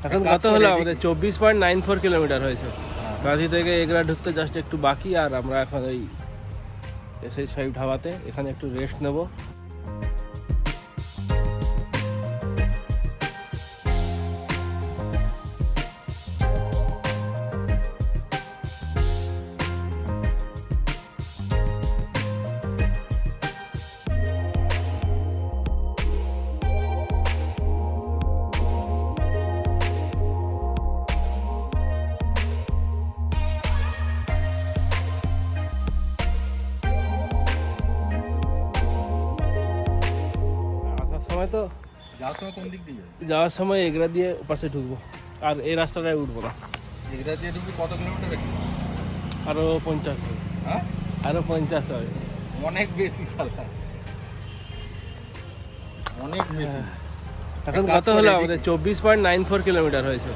এখন কত হলো আমাদের 24.94 কিলোমিটার হয়েছে। গাজী থেকে এগরা ঢুকতে জাস্ট একটু বাকি, আর আমরা এখন ওই SH5 ধাবাতে এখানে একটু রেস্ট নেব। তো যাওয়ার সময় কোন দিক দিয়ে যাওয়ার সময় এগরা দিয়ে পাশে ঢুকবো, আর এই রাস্তাটায় উঠবো না। এগরা দিয়ে ঢুকবি কত কিলোমিটার আছে? আরো 50 হবে। হ্যাঁ, আরো 50 হবে। অনেক বেশি সালা, অনেক বেশি। এখন কত হলো আমাদের 24.94 কিলোমিটার হয়েছে।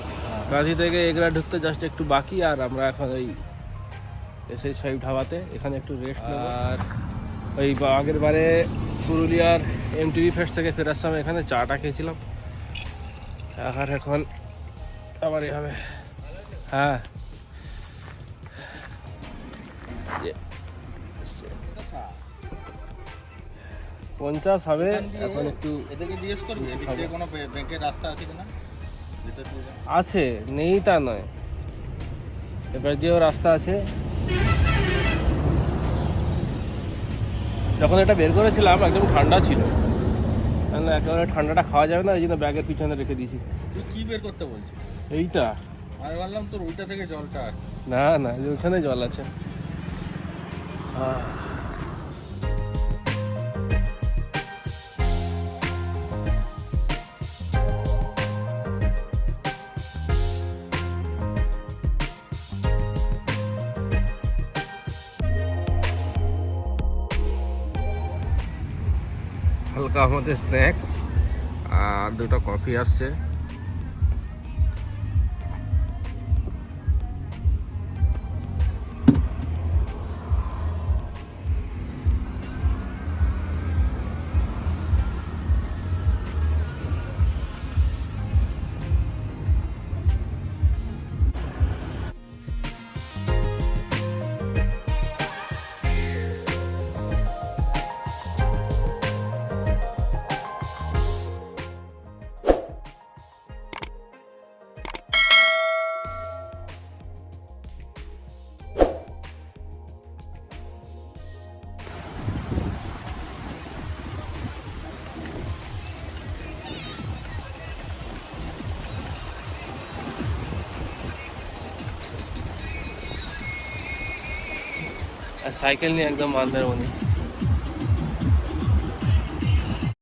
গাজী থেকে এগরা ঢুকতে জাস্ট একটু বাকি, আর আমরা এখন ওই SH5 ধাবাতে এখানে একটু রেস্ট নেব। আর ওই আগের বারে পুরুলিয়ার MTV ফেস্ট থেকে ফেরার সময় এখানে চাটা খেয়েছিলাম, আর এখন আবার এভাবে। হ্যাঁ, 50 হবে। এখন একটু এদেরকে জিজ্ঞেস করবি এদিক দিয়ে কোনো ব্যাংকের রাস্তা আছে কিনা। আছে, নেই তা নয়, এবার দিয়েও রাস্তা আছে। যখন এটা বের করেছিলাম একদম ঠান্ডা ছিল, না একেবারে ঠান্ডাটা খাওয়া যাবে না, এই জন্য ব্যাগের পিছনে রেখে দিয়েছি। তুই কি বের করতে বলছিস? এইটা আমি ভাবলাম তোর ওইটা থেকে জলটা। না না, ওখানে জল আছে। হালকা আমাদের স্ন্যাক্স আর দুটো কফি আসছে। সাইকেল নিয়ে একদম মন্দারমণি।